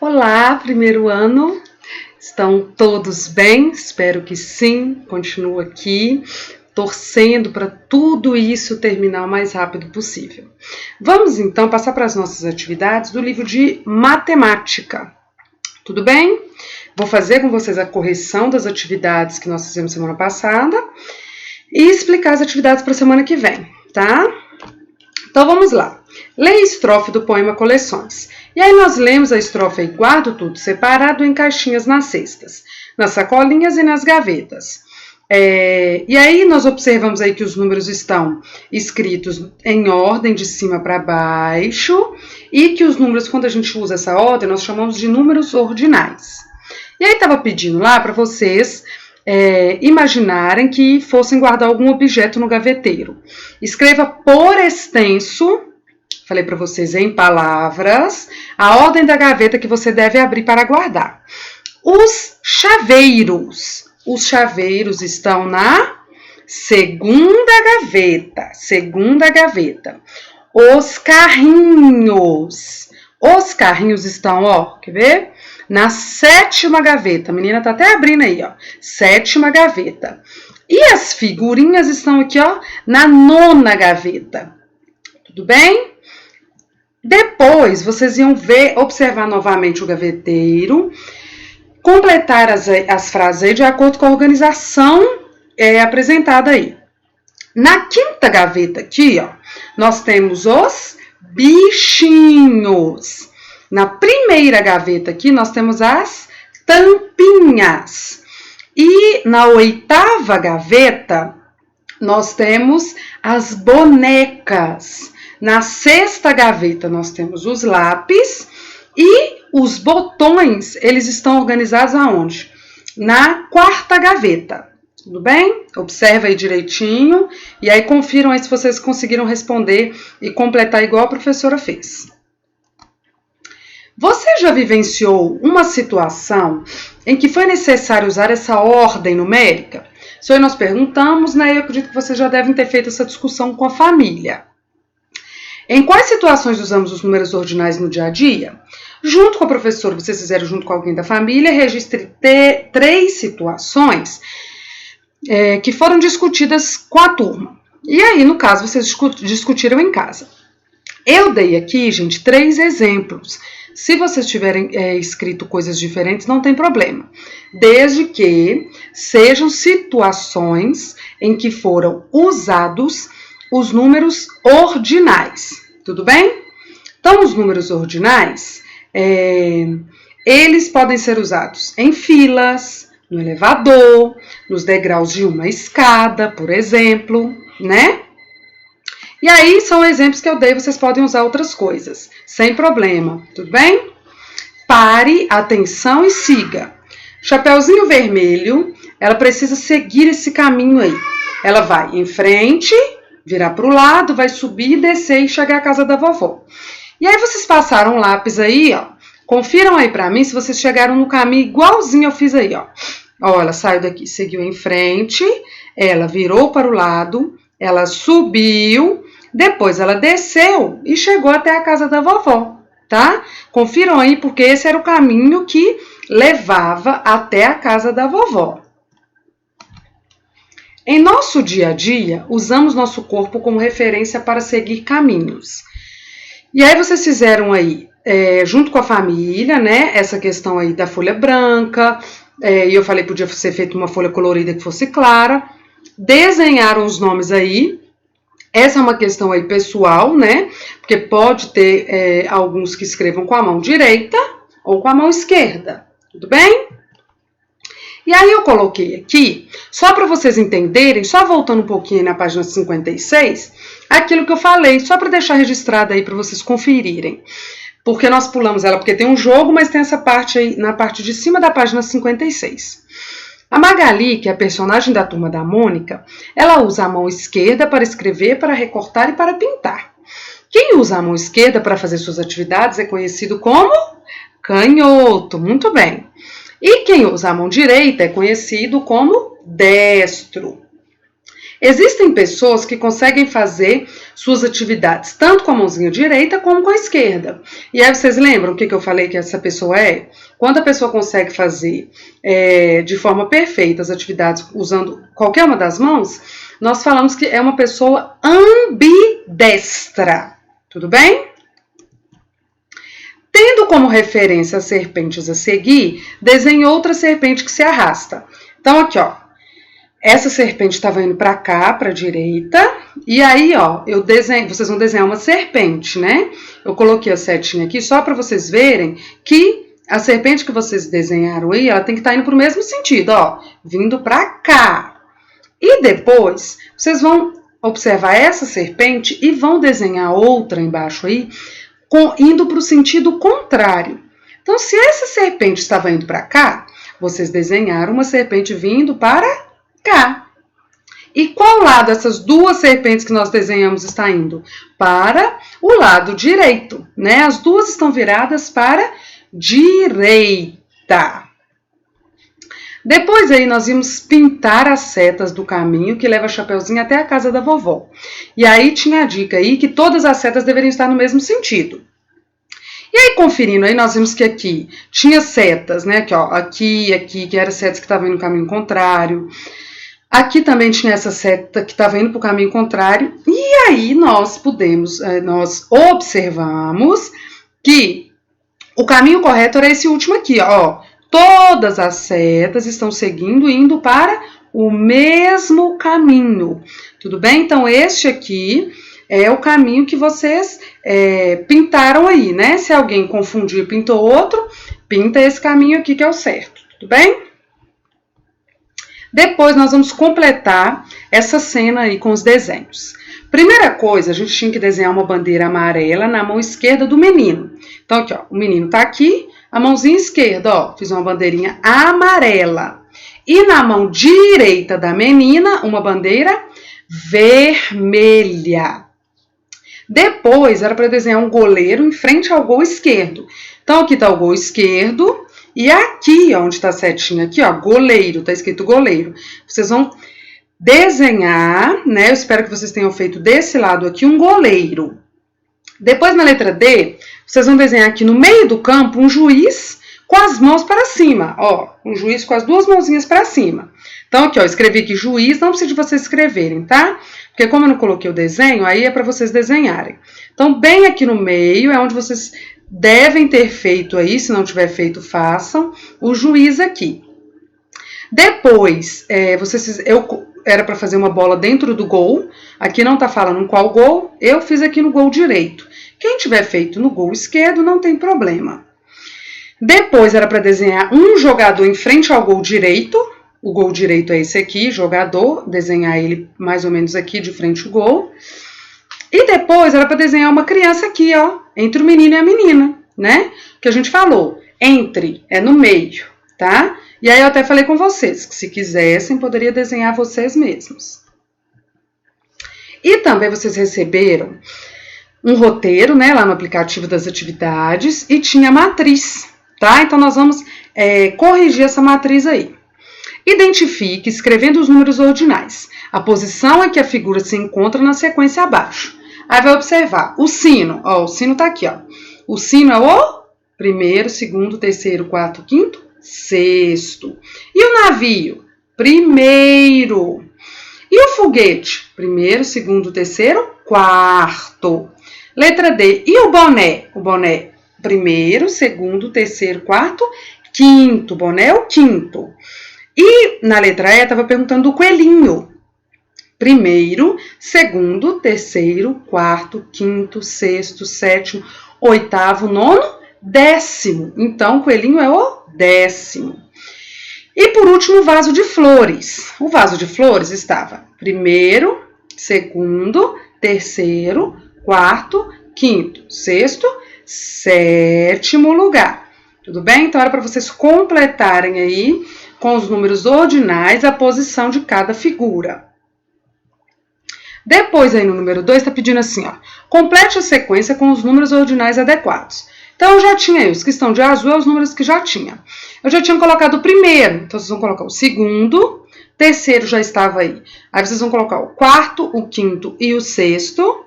Olá, primeiro ano. Estão todos bem? Espero que sim. Continuo aqui, torcendo para tudo isso terminar o mais rápido possível. Vamos então passar para as nossas atividades do livro de matemática. Tudo bem? Vou fazer com vocês a correção das atividades que nós fizemos semana passada e explicar as atividades para a semana que vem, tá? Então vamos lá. Leia a estrofe do poema Coleções. E aí nós lemos a estrofe e guardo tudo separado em caixinhas nas cestas, nas sacolinhas e nas gavetas. E aí nós observamos aí que os números estão escritos em ordem de cima para baixo e que os números, quando a gente usa essa ordem, nós chamamos de números ordinais. E aí estava pedindo lá para vocês imaginarem que fossem guardar algum objeto no gaveteiro. Escreva por extenso, falei para vocês em palavras, a ordem da gaveta que você deve abrir para guardar. Os chaveiros estão na segunda gaveta. Os carrinhos estão, ó, quer ver? Na sétima gaveta. A menina tá até abrindo aí, ó. Sétima gaveta. E as figurinhas estão aqui, ó, na nona gaveta. Tudo bem? Depois, vocês iam observar novamente o gaveteiro, completar as frases aí de acordo com a organização apresentada aí. Na quinta gaveta aqui, ó, nós temos os bichinhos. Na primeira gaveta aqui, nós temos as tampinhas. E na oitava gaveta, nós temos as bonecas. Na sexta gaveta, nós temos os lápis e os botões, eles estão organizados aonde? Na quarta gaveta. Tudo bem? Observa aí direitinho e aí confiram aí se vocês conseguiram responder e completar igual a professora fez. Você já vivenciou uma situação em que foi necessário usar essa ordem numérica? Isso aí nós perguntamos, né? Eu acredito que vocês já devem ter feito essa discussão com a família. Em quais situações usamos os números ordinais no dia a dia? Junto com a professora, vocês fizeram junto com alguém da família, registre 3 situações que foram discutidas com a turma. E aí, no caso, vocês discutiram em casa. Eu dei aqui, gente, 3 exemplos. Se vocês tiverem escrito coisas diferentes, não tem problema. Desde que sejam situações em que foram usados os números ordinais, tudo bem? Então, os números ordinais, eles podem ser usados em filas, no elevador, nos degraus de uma escada, por exemplo, né? E aí, são exemplos que eu dei, vocês podem usar outras coisas, sem problema, tudo bem? Pare, atenção e siga. Chapeuzinho vermelho, ela precisa seguir esse caminho aí. Ela vai em frente, virar para o lado, vai subir, descer e chegar à casa da vovó. E aí vocês passaram um lápis aí, ó. Confiram aí para mim se vocês chegaram no caminho igualzinho eu fiz aí, ó. Ó, ela saiu daqui, seguiu em frente, ela virou para o lado, ela subiu, depois ela desceu e chegou até a casa da vovó, tá? Confiram aí porque esse era o caminho que levava até a casa da vovó. Em nosso dia a dia, usamos nosso corpo como referência para seguir caminhos. E aí vocês fizeram aí, junto com a família, né, essa questão aí da folha branca, e eu falei que podia ser feita uma folha colorida que fosse clara, desenharam os nomes aí, essa é uma questão aí pessoal, né, porque pode ter alguns que escrevam com a mão direita ou com a mão esquerda, tudo bem? E aí eu coloquei aqui, só para vocês entenderem, só voltando um pouquinho na página 56, aquilo que eu falei, só para deixar registrado aí para vocês conferirem. Porque nós pulamos ela, porque tem um jogo, mas tem essa parte aí na parte de cima da página 56. A Magali, que é a personagem da Turma da Mônica, ela usa a mão esquerda para escrever, para recortar e para pintar. Quem usa a mão esquerda para fazer suas atividades é conhecido como canhoto, muito bem. E quem usa a mão direita é conhecido como destro. Existem pessoas que conseguem fazer suas atividades tanto com a mãozinha direita como com a esquerda. E aí vocês lembram o que eu falei que essa pessoa é? Quando a pessoa consegue fazer de forma perfeita as atividades usando qualquer uma das mãos, nós falamos que é uma pessoa ambidestra. Tudo bem? Tendo como referência as serpentes a seguir, desenhe outra serpente que se arrasta. Então aqui, ó. Essa serpente estava indo para cá, para a direita, e aí, ó, vocês vão desenhar uma serpente, né? Eu coloquei a setinha aqui só para vocês verem que a serpente que vocês desenharam aí, ela tem que estar indo para o mesmo sentido, ó, vindo para cá. E depois, vocês vão observar essa serpente e vão desenhar outra embaixo aí, indo para o sentido contrário. Então, se essa serpente estava indo para cá, vocês desenharam uma serpente vindo para cá. E qual lado essas duas serpentes que nós desenhamos está indo? Para o lado direito, né? As duas estão viradas para direita. Depois aí nós vimos pintar as setas do caminho que leva a Chapeuzinho até a casa da vovó. E aí tinha a dica aí que todas as setas deveriam estar no mesmo sentido. E aí, conferindo aí, nós vimos que aqui tinha setas, né? Aqui, ó, aqui, que eram setas que estavam indo no caminho contrário. Aqui também tinha essa seta que estava indo para o caminho contrário. E aí nós observamos que o caminho correto era esse último aqui, ó. Todas as setas estão seguindo, indo para o mesmo caminho. Tudo bem? Então, este aqui é o caminho que vocês pintaram aí, né? Se alguém confundiu e pintou outro, pinta esse caminho aqui que é o certo. Tudo bem? Depois nós vamos completar essa cena aí com os desenhos. Primeira coisa, a gente tinha que desenhar uma bandeira amarela na mão esquerda do menino. Então aqui, ó, o menino tá aqui, a mãozinha esquerda, ó, fiz uma bandeirinha amarela. E na mão direita da menina, uma bandeira vermelha. Depois era para desenhar um goleiro em frente ao gol esquerdo. Então aqui tá o gol esquerdo. E aqui, onde está a setinha aqui, ó, goleiro, tá escrito goleiro. Vocês vão desenhar, né? Eu espero que vocês tenham feito desse lado aqui um goleiro. Depois, na letra D, vocês vão desenhar aqui no meio do campo um juiz com as mãos para cima, ó. Um juiz com as duas mãozinhas para cima. Então, aqui, ó, escrevi aqui juiz, não precisa de vocês escreverem, tá? Porque como eu não coloquei o desenho, aí é para vocês desenharem. Então, bem aqui no meio é onde vocês devem ter feito aí, se não tiver feito, façam, o juiz aqui. Depois, era para fazer uma bola dentro do gol, aqui não tá falando qual gol, eu fiz aqui no gol direito. Quem tiver feito no gol esquerdo, não tem problema. Depois, era para desenhar um jogador em frente ao gol direito, o gol direito é esse aqui, jogador, desenhar ele mais ou menos aqui de frente ao gol. E depois era para desenhar uma criança aqui, ó, entre o menino e a menina, né? Que a gente falou, entre é no meio, tá? E aí eu até falei com vocês que se quisessem, poderia desenhar vocês mesmos. E também vocês receberam um roteiro, né, lá no aplicativo das atividades e tinha matriz, tá? Então nós vamos corrigir essa matriz aí. Identifique, escrevendo os números ordinais, a posição em que a figura se encontra na sequência abaixo. Aí vai observar o sino, ó, o sino tá aqui, ó. O sino é o primeiro, segundo, terceiro, quarto, quinto, sexto. E o navio? Primeiro. E o foguete? Primeiro, segundo, terceiro, quarto. Letra D. E o boné? O boné, primeiro, segundo, terceiro, quarto, quinto. Boné é o quinto. E na letra E estava perguntando do coelhinho. Primeiro, segundo, terceiro, quarto, quinto, sexto, sétimo, oitavo, nono, décimo. Então, o coelhinho é o décimo. E por último, o vaso de flores. O vaso de flores estava primeiro, segundo, terceiro, quarto, quinto, sexto, sétimo lugar. Tudo bem? Então, era para vocês completarem aí, com os números ordinais, a posição de cada figura. Depois, aí no número 2, está pedindo assim, ó, complete a sequência com os números ordinais adequados. Então, eu já tinha aí, os que estão de azul, é os números que já tinha. Eu já tinha colocado o primeiro, então vocês vão colocar o segundo, terceiro já estava aí. Aí vocês vão colocar o quarto, o quinto e o sexto.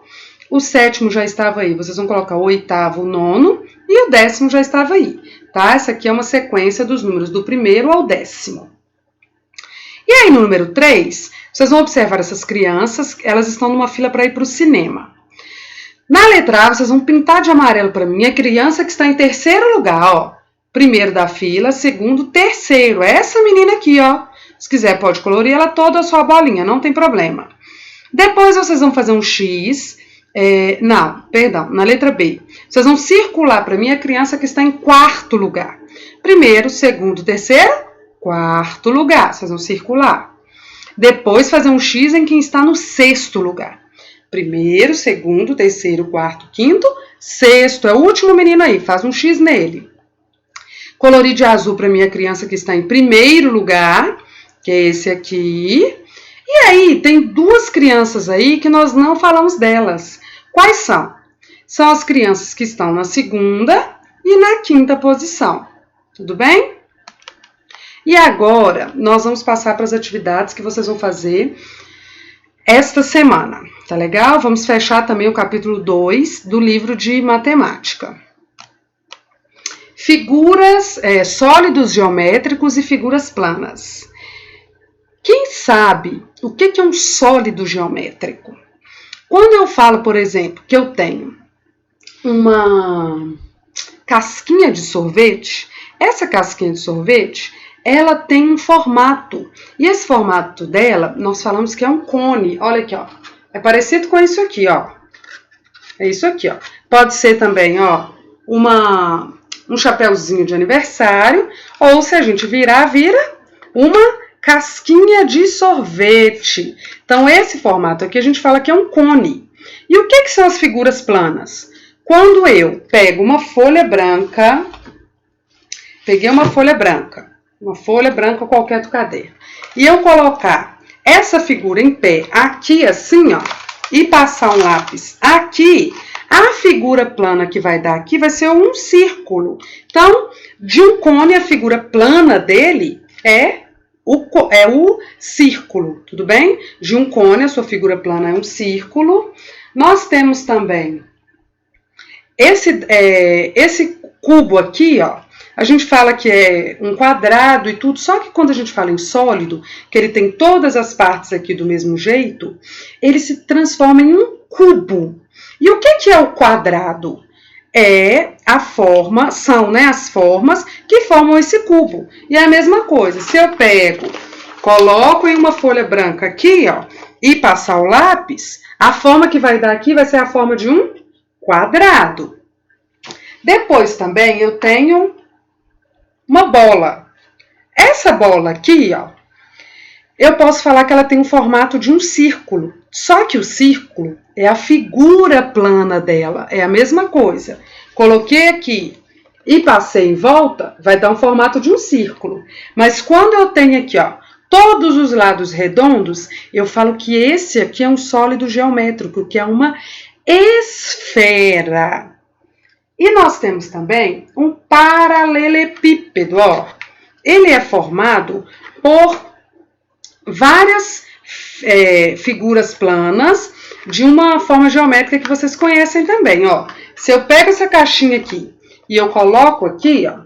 O sétimo já estava aí. Vocês vão colocar o oitavo, o nono e o décimo já estava aí, tá? Essa aqui é uma sequência dos números do primeiro ao décimo. E aí, no número 3, vocês vão observar essas crianças, elas estão numa fila para ir para o cinema. Na letra A, vocês vão pintar de amarelo para mim a criança que está em terceiro lugar, ó. Primeiro da fila, segundo, terceiro. Essa menina aqui, ó. Se quiser, pode colorir ela toda a sua bolinha, não tem problema. Depois, vocês vão fazer um X. Na letra B. Vocês vão circular para mim a criança que está em quarto lugar. Primeiro, segundo, terceiro, quarto lugar. Vocês vão circular. Depois, fazer um X em quem está no sexto lugar. Primeiro, segundo, terceiro, quarto, quinto, sexto. É o último menino aí, faz um X nele. Colorir de azul para mim a criança que está em primeiro lugar, que é esse aqui. E aí, tem duas crianças aí que nós não falamos delas. Quais são? São as crianças que estão na segunda e na quinta posição. Tudo bem? E agora, nós vamos passar para as atividades que vocês vão fazer esta semana. Tá legal? Vamos fechar também o capítulo 2 do livro de matemática. Figuras, sólidos geométricos e figuras planas. Quem sabe o que é um sólido geométrico? Quando eu falo, por exemplo, que eu tenho uma casquinha de sorvete, essa casquinha de sorvete, ela tem um formato. E esse formato dela, nós falamos que é um cone. Olha aqui, ó. É parecido com isso aqui, ó. É isso aqui, ó. Pode ser também, ó, um chapéuzinho de aniversário. Ou se a gente virar, vira uma casquinha de sorvete. Então, esse formato aqui a gente fala que é um cone. E o que são as figuras planas? Quando eu pego uma folha branca, peguei uma folha branca qualquer do caderno, e eu colocar essa figura em pé aqui assim, ó, e passar um lápis aqui, a figura plana que vai dar aqui vai ser um círculo. Então, de um cone, a figura plana dele é o círculo, tudo bem? De um cone, a sua figura plana é um círculo. Nós temos também esse cubo aqui, ó. A gente fala que é um quadrado e tudo, só que quando a gente fala em sólido, que ele tem todas as partes aqui do mesmo jeito, ele se transforma em um cubo. E o que é o quadrado? São as formas que formam esse cubo. E é a mesma coisa, se eu coloco em uma folha branca aqui, ó, e passar o lápis, a forma que vai dar aqui vai ser a forma de um quadrado. Depois também eu tenho uma bola. Essa bola aqui, ó, eu posso falar que ela tem um formato de um círculo. Só que o círculo é a figura plana dela, é a mesma coisa. Coloquei aqui e passei em volta, vai dar um formato de um círculo. Mas quando eu tenho aqui, ó, todos os lados redondos, eu falo que esse aqui é um sólido geométrico, que é uma esfera. E nós temos também um paralelepípedo, ó. Ele é formado por várias figuras planas de uma forma geométrica que vocês conhecem também, ó. Se eu pego essa caixinha aqui e eu coloco aqui, ó,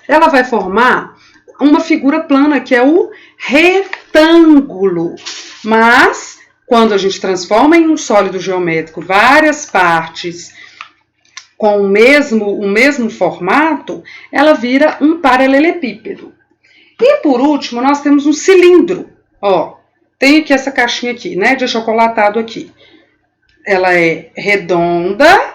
ela vai formar uma figura plana, que é o retângulo. Mas, quando a gente transforma em um sólido geométrico várias partes com o mesmo formato, ela vira um paralelepípedo. E, por último, nós temos um cilindro. Ó, tem aqui essa caixinha aqui, né, de achocolatado aqui. Ela é redonda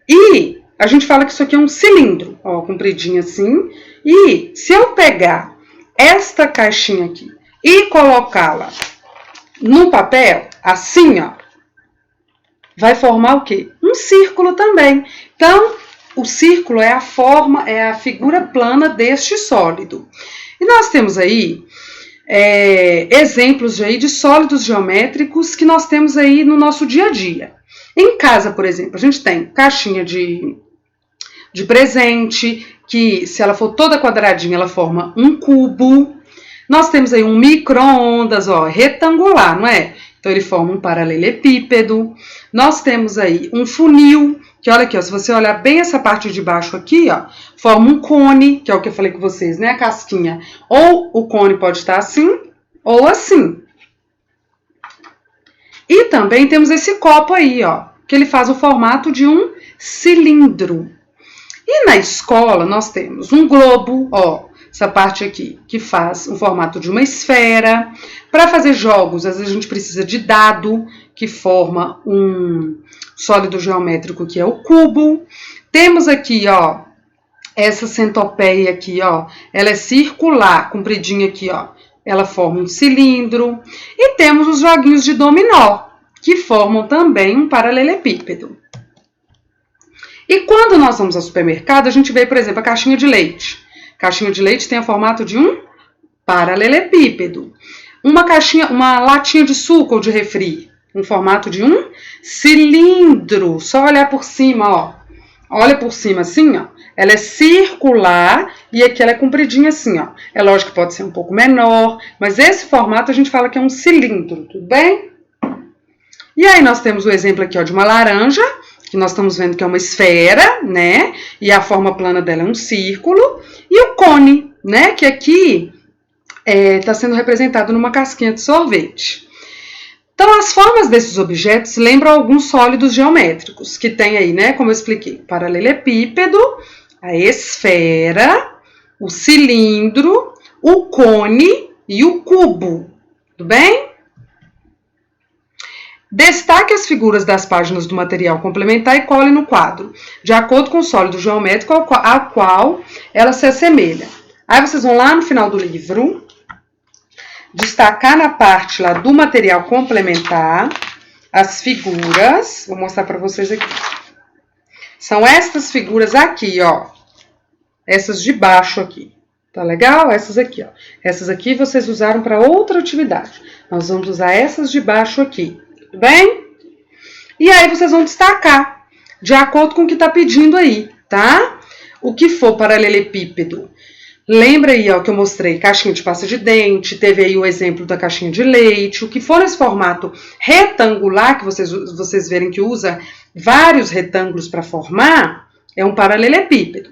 e a gente fala que isso aqui é um cilindro, ó, compridinho assim. E se eu pegar esta caixinha aqui e colocá-la no papel, assim, ó, vai formar o quê? Um círculo também. Então, o círculo é a forma, é a figura plana deste sólido. E nós temos aí exemplos aí de sólidos geométricos que nós temos aí no nosso dia a dia. Em casa, por exemplo, a gente tem caixinha de presente, que se ela for toda quadradinha, ela forma um cubo. Nós temos aí um micro-ondas, ó, retangular, não é? Então, ele forma um paralelepípedo. Nós temos aí um funil, que olha aqui, ó, se você olhar bem essa parte de baixo aqui, ó, forma um cone, que é o que eu falei com vocês, né, a casquinha. Ou o cone pode estar assim, ou assim. E também temos esse copo aí, ó, que ele faz o formato de um cilindro. E na escola nós temos um globo, ó, essa parte aqui, que faz o formato de uma esfera. Para fazer jogos, às vezes a gente precisa de dado, que forma um sólido geométrico, que é o cubo. Temos aqui, ó, essa centopeia aqui, ó, ela é circular, compridinha aqui, ó, ela forma um cilindro. E temos os joguinhos de dominó, que formam também um paralelepípedo. E quando nós vamos ao supermercado, a gente vê, por exemplo, a caixinha de leite. A caixinha de leite tem o formato de um paralelepípedo. Uma latinha de suco ou de refri, um formato de um cilindro. Só olhar por cima, ó. Olha por cima assim, ó. Ela é circular e aqui ela é compridinha assim, ó. É lógico que pode ser um pouco menor, mas esse formato a gente fala que é um cilindro, tudo bem? E aí nós temos o exemplo aqui, ó, de uma laranja, que nós estamos vendo que é uma esfera, né? E a forma plana dela é um círculo. E o cone, né? Que aqui está sendo representado numa casquinha de sorvete. Então, as formas desses objetos lembram alguns sólidos geométricos, que tem aí, né? Como eu expliquei, o paralelepípedo, a esfera, o cilindro, o cone e o cubo. Tudo bem? Destaque as figuras das páginas do material complementar e cole no quadro, de acordo com o sólido geométrico ao qual ela se assemelha. Aí vocês vão lá no final do livro, destacar na parte lá do material complementar as figuras. Vou mostrar para vocês aqui. São estas figuras aqui, ó. Essas de baixo aqui. Tá legal? Essas aqui, ó. Essas aqui vocês usaram para outra atividade. Nós vamos usar essas de baixo aqui. Tudo bem? E aí vocês vão destacar, de acordo com o que está pedindo aí, tá? O que for paralelepípedo. Lembra aí, ó, que eu mostrei caixinha de pasta de dente, teve aí o exemplo da caixinha de leite. O que for nesse formato retangular, que vocês verem que usa vários retângulos para formar, é um paralelepípedo.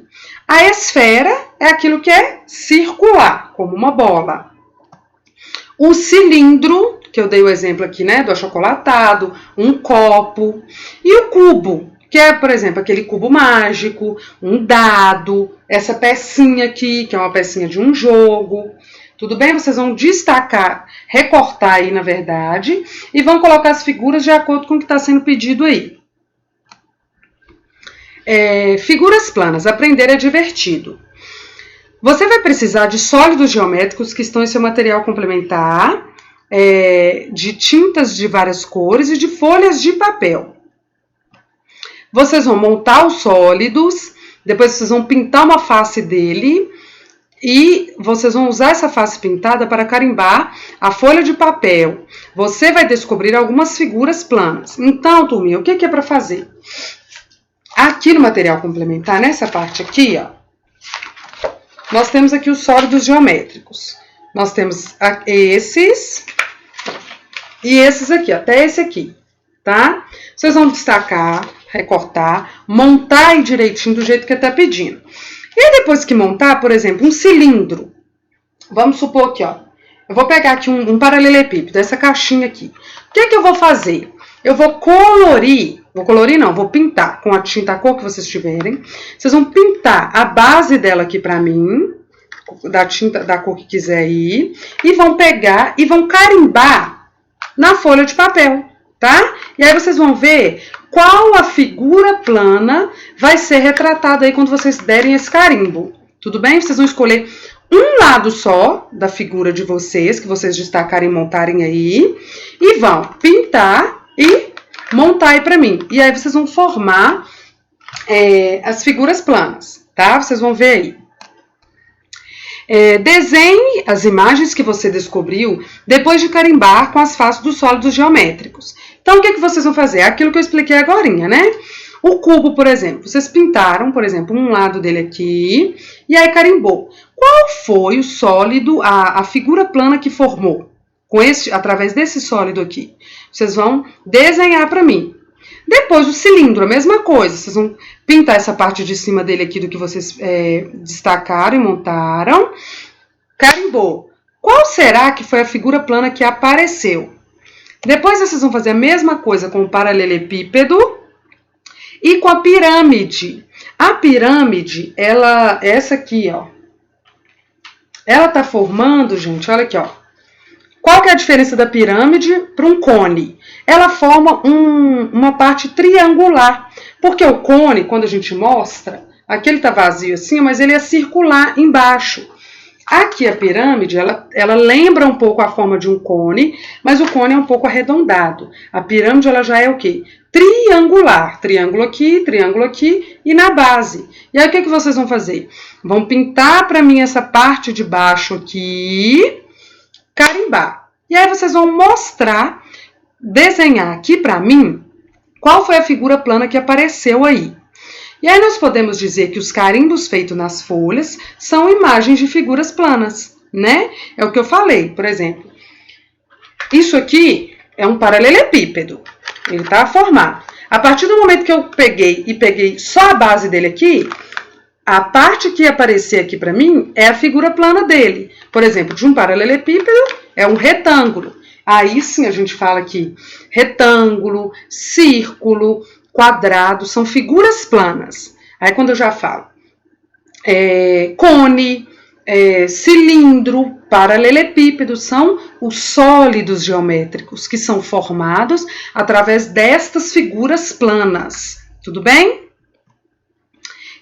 A esfera é aquilo que é circular, como uma bola. O cilindro, que eu dei o exemplo aqui, né, do achocolatado, um copo. E o cubo, que é, por exemplo, aquele cubo mágico, um dado, essa pecinha aqui, que é uma pecinha de um jogo. Tudo bem? Vocês vão destacar, recortar aí, na verdade, e vão colocar as figuras de acordo com o que está sendo pedido aí. Figuras planas. Aprender é divertido. Você vai precisar de sólidos geométricos que estão em seu material complementar, de tintas de várias cores e de folhas de papel. Vocês vão montar os sólidos, depois vocês vão pintar uma face dele e vocês vão usar essa face pintada para carimbar a folha de papel. Você vai descobrir algumas figuras planas. Então, turminha, o que é para fazer? Aqui no material complementar, nessa parte aqui, ó, nós temos aqui os sólidos geométricos. Nós temos esses e esses aqui, até esse aqui, tá? Vocês vão destacar, recortar, montar aí direitinho do jeito que está pedindo. E aí, depois que montar, por exemplo, um cilindro. Vamos supor aqui, ó. Eu vou pegar aqui um paralelepípedo, essa caixinha aqui. O que eu vou fazer? Eu vou colorir, vou pintar com a tinta a cor que vocês tiverem. Vocês vão pintar a base dela aqui pra mim, da tinta da cor que quiser aí, e vão pegar e vão carimbar na folha de papel, tá? E aí vocês vão ver qual a figura plana vai ser retratada aí quando vocês derem esse carimbo. Tudo bem? Vocês vão escolher um lado só da figura de vocês, que vocês destacarem e montarem aí, e vão pintar e montar aí pra mim. E aí vocês vão formar as figuras planas, tá? Vocês vão ver aí. Desenhe as imagens que você descobriu depois de carimbar com as faces dos sólidos geométricos. Então, o que vocês vão fazer? Aquilo que eu expliquei agorinha, né? O cubo, por exemplo, vocês pintaram, por exemplo, um lado dele aqui e aí carimbou. Qual foi o sólido, a figura plana que formou? Através desse sólido aqui. Vocês vão desenhar para mim. Depois o cilindro, a mesma coisa. Vocês vão pintar essa parte de cima dele aqui do que vocês destacaram e montaram. Carimbou. Qual será que foi a figura plana que apareceu? Depois vocês vão fazer a mesma coisa com o paralelepípedo e com a pirâmide. A pirâmide, essa aqui, ó. Ela tá formando, gente, olha aqui, ó. Qual que é a diferença da pirâmide para um cone? Ela forma uma parte triangular. Porque o cone, quando a gente mostra, aqui ele tá vazio assim, mas ele é circular embaixo. Aqui a pirâmide, ela lembra um pouco a forma de um cone, mas o cone é um pouco arredondado. A pirâmide, ela já é o quê? Triangular. Triângulo aqui e na base. E aí o que vocês vão fazer? Vão pintar para mim essa parte de baixo aqui, carimbar. E aí vocês vão mostrar, desenhar aqui para mim, qual foi a figura plana que apareceu aí. E aí nós podemos dizer que os carimbos feitos nas folhas são imagens de figuras planas, né? É o que eu falei, por exemplo. Isso aqui é um paralelepípedo. Ele está formado. A partir do momento que eu peguei só a base dele aqui, a parte que aparecer aqui para mim é a figura plana dele. Por exemplo, de um paralelepípedo é um retângulo. Aí sim a gente fala que retângulo, círculo, quadrado são figuras planas. Aí quando eu já falo cone, cilindro, paralelepípedo, são os sólidos geométricos que são formados através destas figuras planas. Tudo bem?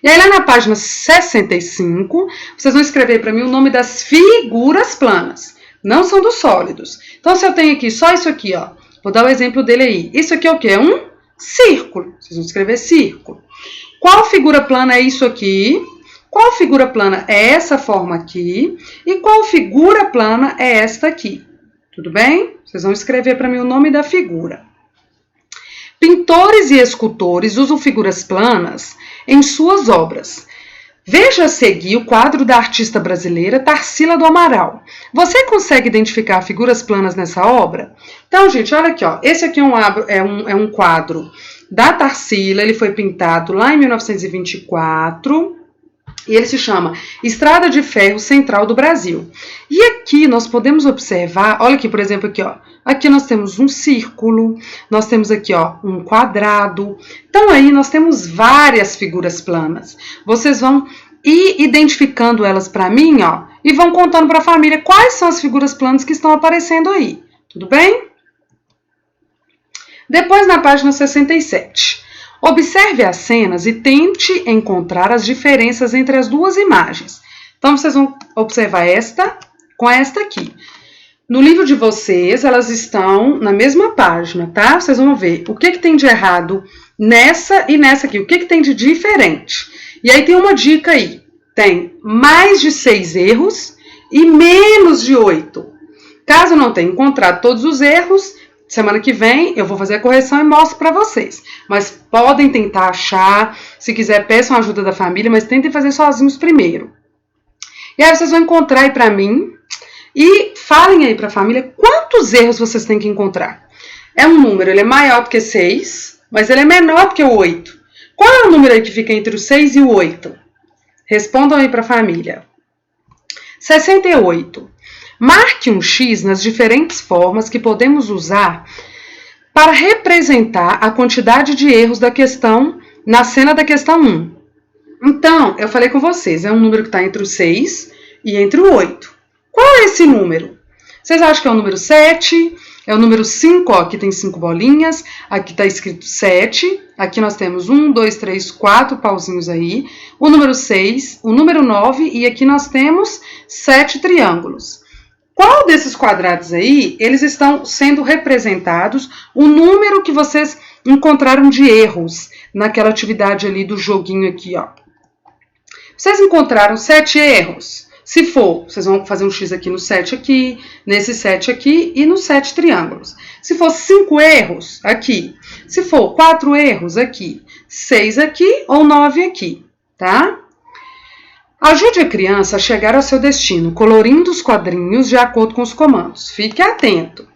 E aí lá na página 65, vocês vão escrever para mim o nome das figuras planas. Não são dos sólidos. Então, se eu tenho aqui só isso aqui, ó, vou dar o exemplo dele aí. Isso aqui é o quê? É um círculo. Vocês vão escrever círculo. Qual figura plana é isso aqui? Qual figura plana é essa forma aqui? E qual figura plana é esta aqui? Tudo bem? Vocês vão escrever para mim o nome da figura. Pintores e escultores usam figuras planas em suas obras. Veja a seguir o quadro da artista brasileira Tarsila do Amaral. Você consegue identificar figuras planas nessa obra? Então, gente, olha aqui, ó. Esse aqui é um quadro da Tarsila, ele foi pintado lá em 1924 e ele se chama Estrada de Ferro Central do Brasil. E aqui nós podemos observar, olha aqui, por exemplo, aqui, ó. Aqui nós temos um círculo, nós temos aqui, ó, um quadrado. Então, aí nós temos várias figuras planas. Vocês vão ir identificando elas para mim, ó, e vão contando para a família quais são as figuras planas que estão aparecendo aí. Tudo bem? Depois, na página 67. Observe as cenas e tente encontrar as diferenças entre as duas imagens. Então, vocês vão observar esta com esta aqui. No livro de vocês, elas estão na mesma página, tá? Vocês vão ver o que tem de errado nessa e nessa aqui. O que tem de diferente. E aí tem uma dica aí. Tem mais de 6 erros e menos de 8. Caso não tenha encontrado todos os erros, semana que vem eu vou fazer a correção e mostro para vocês. Mas podem tentar achar. Se quiser, peçam a ajuda da família, mas tentem fazer sozinhos primeiro. E aí vocês vão encontrar aí para mim. E falem aí para a família quantos erros vocês têm que encontrar. É um número, ele é maior do que 6, mas ele é menor do que o 8. Qual é o número aí que fica entre o 6 e o 8? Respondam aí para a família. 68. Marque um X nas diferentes formas que podemos usar para representar a quantidade de erros da questão na cena da questão 1. Então, eu falei com vocês, é um número que está entre o 6 e entre o 8. Qual é esse número? Vocês acham que é o número 7? É o número 5, ó, aqui tem 5 bolinhas, aqui está escrito 7, aqui nós temos 1, 2, 3, 4 pauzinhos aí, o número 6, o número 9 e aqui nós temos 7 triângulos. Qual desses quadrados aí, eles estão sendo representados o número que vocês encontraram de erros naquela atividade ali do joguinho aqui, ó. Vocês encontraram 7 erros? Se for, vocês vão fazer um X aqui no 7 aqui, nesse 7 aqui e nos 7 triângulos. Se for 5 erros, aqui. Se for 4 erros, aqui. 6 aqui ou 9 aqui, tá? Ajude a criança a chegar ao seu destino, colorindo os quadrinhos de acordo com os comandos. Fique atento.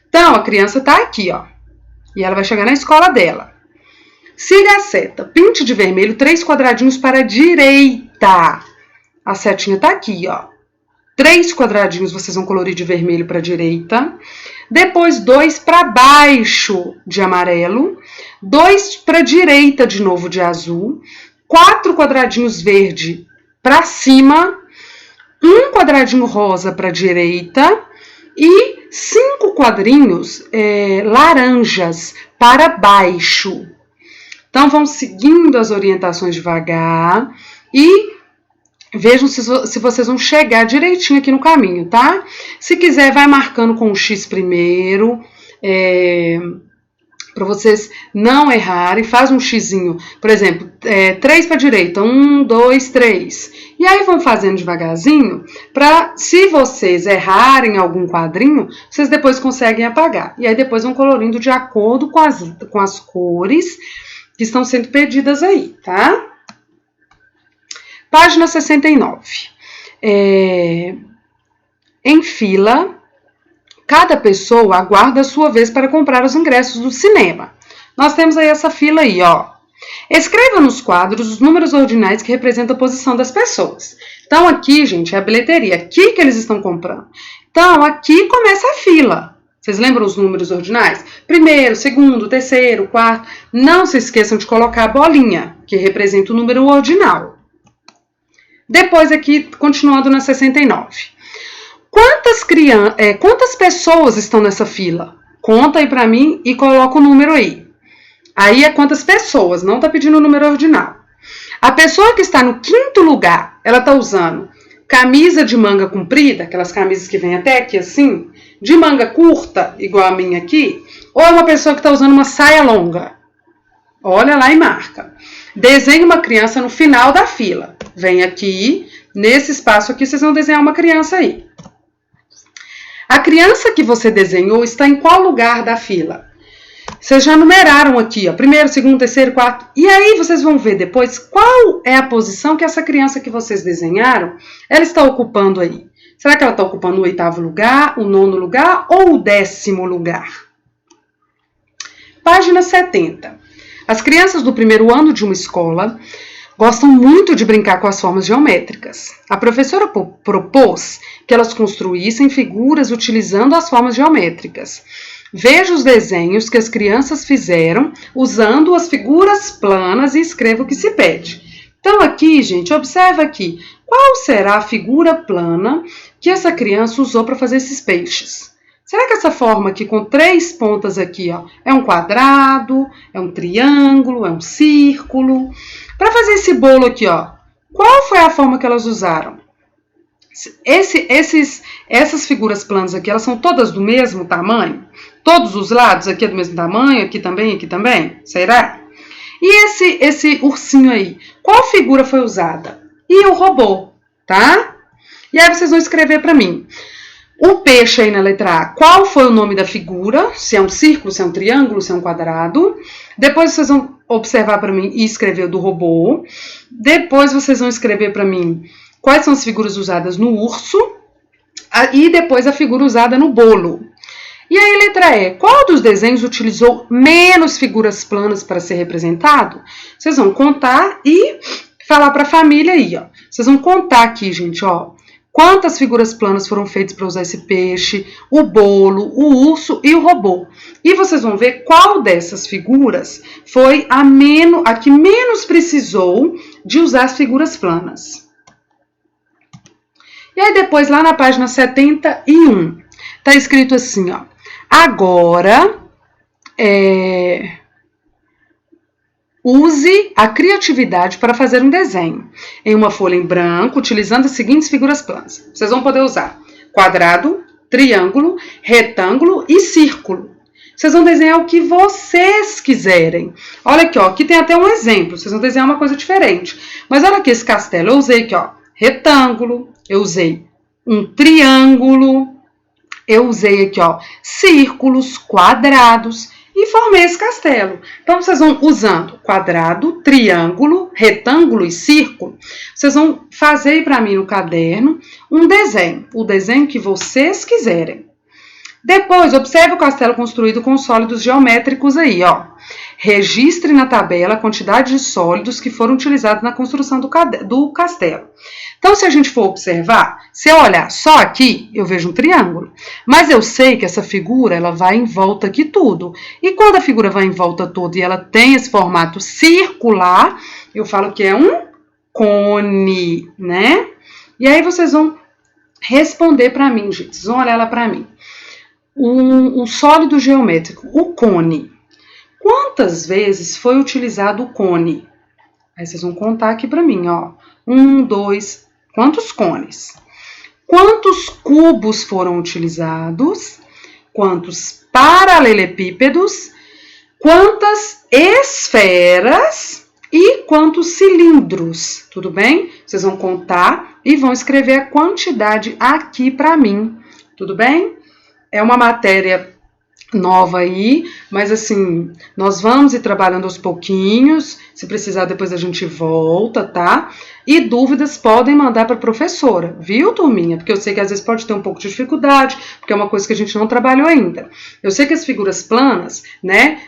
Então, a criança está aqui, ó. E ela vai chegar na escola dela. Siga a seta. Pinte de vermelho 3 quadradinhos para a direita. A setinha está aqui, ó. 3 quadradinhos vocês vão colorir de vermelho para a direita. Depois 2 para baixo de amarelo. 2 para a direita de novo de azul. 4 quadradinhos verde para cima. 1 quadradinho rosa para a direita. E 5 quadrinhos laranjas para baixo. Então, vão seguindo as orientações devagar e vejam se vocês vão chegar direitinho aqui no caminho, tá? Se quiser, vai marcando com o X primeiro, para vocês não errarem. Faz um xizinho, por exemplo, 3 para a direita, 1, 2, 3. E aí vão fazendo devagarzinho, para se vocês errarem algum quadrinho, vocês depois conseguem apagar. E aí depois vão colorindo de acordo com as cores que estão sendo pedidas aí, tá? Página 69. Em fila, cada pessoa aguarda a sua vez para comprar os ingressos do cinema. Nós temos aí essa fila aí, ó. Escreva nos quadros os números ordinais que representam a posição das pessoas. Então, aqui, gente, é a bilheteria. Aqui que eles estão comprando. Então, aqui começa a fila. Vocês lembram os números ordinais? Primeiro, segundo, terceiro, quarto. Não se esqueçam de colocar a bolinha, que representa o número ordinal. Depois aqui, continuando na 69. Quantas pessoas estão nessa fila? Conta aí pra mim e coloca o número aí. Aí é quantas pessoas, não tá pedindo o número ordinal. A pessoa que está no 5º lugar, ela tá usando camisa de manga comprida, aquelas camisas que vêm até aqui assim, de manga curta, igual a minha aqui, ou é uma pessoa que está usando uma saia longa? Olha lá e marca. Desenhe uma criança no final da fila. Vem aqui, nesse espaço aqui, vocês vão desenhar uma criança aí. A criança que você desenhou está em qual lugar da fila? Vocês já numeraram aqui, ó, primeiro, segundo, terceiro, quarto. E aí vocês vão ver depois qual é a posição que essa criança que vocês desenharam, ela está ocupando aí. Será que ela está ocupando o 8º lugar, o 9º lugar ou o 10º lugar? Página 70. As crianças do primeiro ano de uma escola gostam muito de brincar com as formas geométricas. A professora propôs que elas construíssem figuras utilizando as formas geométricas. Veja os desenhos que as crianças fizeram usando as figuras planas e escreva o que se pede. Então aqui, gente, observa aqui. Qual será a figura plana que essa criança usou para fazer esses peixes? Será que essa forma aqui com 3 pontas aqui, ó, é um quadrado, é um triângulo, é um círculo? Para fazer esse bolo aqui, ó, qual foi a forma que elas usaram? Essas figuras planas aqui, elas são todas do mesmo tamanho? Todos os lados aqui é do mesmo tamanho, aqui também? Será? E esse ursinho aí, qual figura foi usada? E o robô, tá? E aí vocês vão escrever para mim. O peixe aí na letra A, qual foi o nome da figura? Se é um círculo, se é um triângulo, se é um quadrado. Depois vocês vão observar para mim e escrever o do robô. Depois vocês vão escrever para mim quais são as figuras usadas no urso. E depois a figura usada no bolo. E aí, letra E, qual dos desenhos utilizou menos figuras planas para ser representado? Vocês vão contar e falar para a família aí, ó. Vocês vão contar aqui, gente, ó. Quantas figuras planas foram feitas para usar esse peixe, o bolo, o urso e o robô. E vocês vão ver qual dessas figuras foi a que menos precisou de usar as figuras planas. E aí depois, lá na página 71, tá escrito assim, ó. Agora, use a criatividade para fazer um desenho em uma folha em branco, utilizando as seguintes figuras planas. Vocês vão poder usar quadrado, triângulo, retângulo e círculo. Vocês vão desenhar o que vocês quiserem. Olha aqui, ó, aqui tem até um exemplo. Vocês vão desenhar uma coisa diferente. Mas olha aqui esse castelo. Eu usei aqui, ó, retângulo, eu usei um triângulo, eu usei aqui, ó, círculos, quadrados e formei esse castelo. Então, vocês vão usando quadrado, triângulo, retângulo e círculo, vocês vão fazer para mim no caderno um desenho, o desenho que vocês quiserem. Depois, observe o castelo construído com sólidos geométricos aí, ó. Registre na tabela a quantidade de sólidos que foram utilizados na construção do castelo. Então, se a gente for observar, se eu olhar só aqui, eu vejo um triângulo. Mas eu sei que essa figura, ela vai em volta aqui tudo. E quando a figura vai em volta toda e ela tem esse formato circular, eu falo que é um cone, né? E aí vocês vão responder para mim, gente. Vocês vão olhar ela para mim. Um sólido geométrico, o cone. Quantas vezes foi utilizado o cone? Aí vocês vão contar aqui para mim, ó. 1, 2, quantos cones? Quantos cubos foram utilizados? Quantos paralelepípedos? Quantas esferas? E quantos cilindros? Tudo bem? Vocês vão contar e vão escrever a quantidade aqui para mim. Tudo bem? É uma matéria nova aí, mas assim, nós vamos ir trabalhando aos pouquinhos, se precisar depois a gente volta, tá? E dúvidas podem mandar para a professora, viu, turminha? Porque eu sei que às vezes pode ter um pouco de dificuldade, porque é uma coisa que a gente não trabalhou ainda. Eu sei que as figuras planas, né,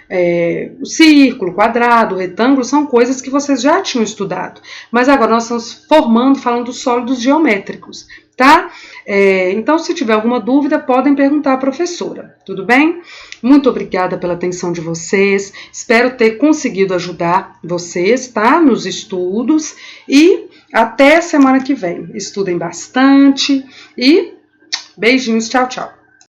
o círculo, quadrado, retângulo, são coisas que vocês já tinham estudado, mas agora nós estamos falando dos sólidos geométricos, tá? Então, se tiver alguma dúvida, podem perguntar à professora, tudo bem? Muito obrigada pela atenção de vocês, espero ter conseguido ajudar vocês, tá? Nos estudos e até semana que vem. Estudem bastante e beijinhos, tchau, tchau.